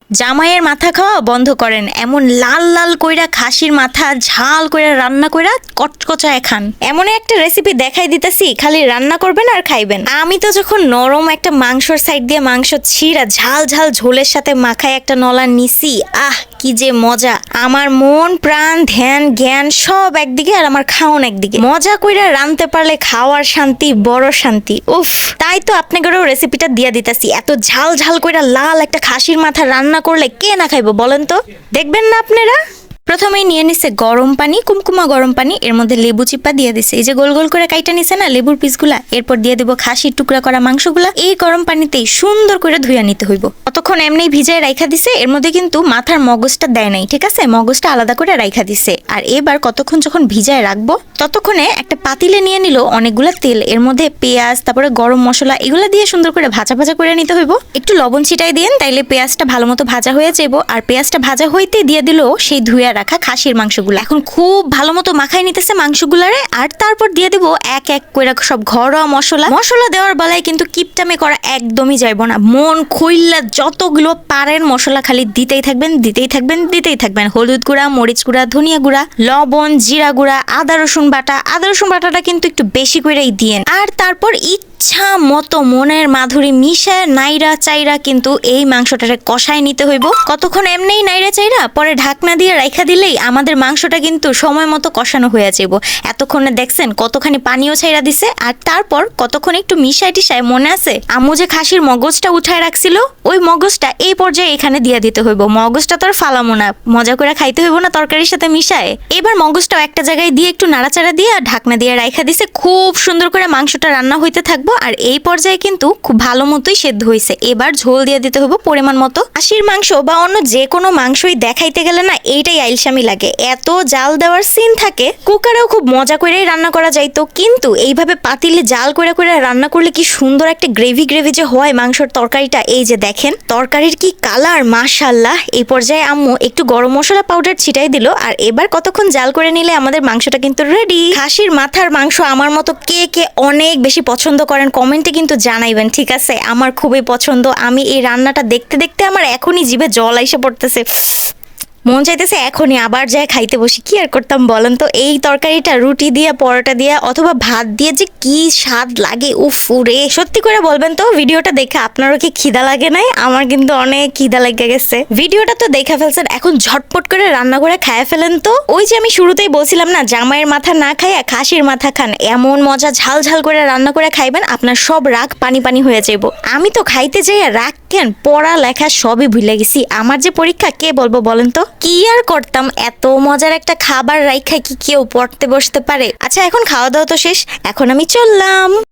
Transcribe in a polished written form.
জামাইয়ের মাথা খাওয়া বন্ধ করেন, এমন লাল লাল কইরা খাসির মাথা ঝাল কইরা রান্না কইরা কচকচায় খান। এমন একটা রেসিপি দেখাই দিতেছি, খালি রান্না করবেন আর খাইবেন। আমি তো যখন নরম একটা মাংসর সাইড দিয়ে মাংস ছিঁড়া ঝাল ঝাল ঝোলের সাথে মাখায় একটা নলা নিছি, আহ কি যে মজা! আমার মন প্রাণ ধ্যান জ্ঞান সব একদিকে আর আমার খাওন একদিকে। মজা কইরা রানতে পারলে খাওয়ার শান্তি বড় শান্তি। উফ, তাই তো আপনাদেরও রেসিপিটা দিয়া দিতেছি। এত ঝাল ঝাল কইরা লাল একটা খাসির মাথা রান্না করলে কে না খাইবো বলেন তো? দেখবেন না আপনারা? প্রথমেই নিয়ে নিছে গরম পানি, কুমকুমা গরম পানি, এর মধ্যে লেবু চিপা দিয়ে দিছে। এই যে গোল গোল করে কাইটা নিছে না লেবুর পিসগুলা, এরপর দিয়ে দেবো খাসির টুকরা করা মাংসগুলা। এই গরম পানিতেই সুন্দর করে ধুইয়া নিতে হইব। কতক্ষণ এমনি ভিজায় রাইখা দিছে, এর মধ্যে কিন্তু মাথার মগজটা দেয় নাই, ঠিক আছে? মগজটা আলাদা করে রাইখা দিছে। আর এবার কতক্ষণ যখন ভিজায় রাখবো ততক্ষণে একটা পাতিলে নিয়ে নিল অনেকগুলা তেল, এর মধ্যে পেঁয়াজ তারপরে গরম মশলা এগুলা দিয়ে সুন্দর করে ভাজা ভাজা করে নিতে হইব। একটু লবণ ছিটাই দিন, তাইলে পেঁয়াজটা ভালো মতো ভাজা হয়ে যাবো। আর পেঁয়াজটা ভাজা হইতে দিয়ে দিল সেই ধুইয়া রাখা খাসির মাংসগুলো। এখন খুব ভালো মতো মাখাই নিতেছে মাংসগুলারে। আর তারপর দিয়ে দেবো এক এক করে সব ঘরোয়া মশলা। মশলা দেওয়ার বেলায় কিন্তু কিপটামে করা একদমই যাইব না। মন খুইল্লা যতগুলো পারেন মশলা খালি দিতেই থাকবেন দিতেই থাকবেন দিতেই থাকবেন। হলুদ গুঁড়া, মরিচ গুঁড়া, ধনিয়া গুঁড়া, লবণ, জিরা গুঁড়া, আদা রসুন বাটা। আদা রসুন বাটাটা কিন্তু একটু বেশি করেই দিয়েন। আর তারপর ইচ্ছা মতো মনের মাধুরী মিশায় নাইরা চাইরা কিন্তু এই মাংসটারে কষায় নিতে হইব। কতক্ষণ এমনিই নাইরা চাইরা পরে ঢাকনা দিয়ে রাইখা দিলেই আমাদের মাংসটা কিন্তু সময় মতো কষানো হয়ে যাব। এতক্ষণে দেখছেন কতখানি পানিও ছাইরা দিছে। আর তারপর কতক্ষণ একটু মিশাই টিশায়, মনে আছে আম্মু যে খাসির মগজটা উঠায় রাখছিল, ওই মগজটা এই পর্যায়ে এখানে দিয়ে দিতে হইব। মগজটা তো আর ফালামো না, মজা করে খাইতে হইব না তরকারির সাথে মিশায়। এবার মগজটাও একটা জায়গায় দিয়ে একটু নাড়াচাড়া দিয়ে আর ঢাকনা দিয়ে রাইখা দিছে। খুব সুন্দর করে মাংসটা রান্না হইতে থাকবো। আর এই পর্যায়ে কিন্তু খুব ভালো মতোই সেদ্ধ হয়েছে। এবার ঝোল দিয়ে দিতে হবে পরিমাণ মতো। খাসির মাংস বা অন্য যে কোনো মাংসই দেখাইতে গেলে না এইটাই আইলসামি লাগে, এত জাল দেওয়ার সিন থাকে। কুকারেও খুব মজা করেই রান্না করা যাইতো, কিন্তু এইভাবে পাতিলে জাল করে করে রান্না করলে কি সুন্দর একটা গ্রেভি গ্রেভি যে হয় মাংসের তরকারিটা। এই যে দেখেন তরকারির কি কালার, মাশাআল্লাহ। এই পর্যায়ে আম্মু একটু গরম মশলা পাউডার ছিটাই দিল। আর এবার কতক্ষণ জাল করে নিলে আমাদের মাংসটা কিন্তু রেডি। খাসির মাথার মাংস আমার মতো কে কে অনেক বেশি পছন্দ করেন কমেন্টে কিন্তু জানাইবেন, ঠিক আছে? আমার খুবই পছন্দ। আমি এই রান্নাটা দেখতে দেখতে আমার এখনই জিভে জল আইসা পড়তেছে, মন চাইতেছে এখনই আবার যায় খাইতে বসি। কি আর করতাম বলেন তো? এই তরকারিটা রুটি দিয়ে, পরোটা দিয়ে অথবা ভাত দিয়ে যে কি স্বাদ লাগে, উফ রে! সত্যি করে বলবেন তো ভিডিওটা দেখে আপনারও কি খিদা লাগে নাই? আমার কিন্তু অনেক খিদা লেগে গেছে। ভিডিওটা তো দেখে ফেলছেন, এখন ঝটপট করে রান্না করে খায় ফেলেন তো। ওই যে আমি শুরুতেই বলছিলাম না, জামাইয়ের মাথা না খাইয়া খাসির মাথা খান। এমন মজা ঝাল ঝাল করে রান্না করে খাইবেন, আপনার সব রাগ পানি পানি হয়ে যাইব। আমি তো খাইতে যাইয়া রাগ কেন, পড়া লেখা সবই ভুলে গেছি। আমার যে পরীক্ষা কে বলবো বলেন তো? কি আর করতাম, এত মজার একটা খাবার রাইখা কি কেউ পড়তে বসতে পারে? আচ্ছা এখন খাওয়া দাওয়া তো শেষ, এখন আমি চললাম।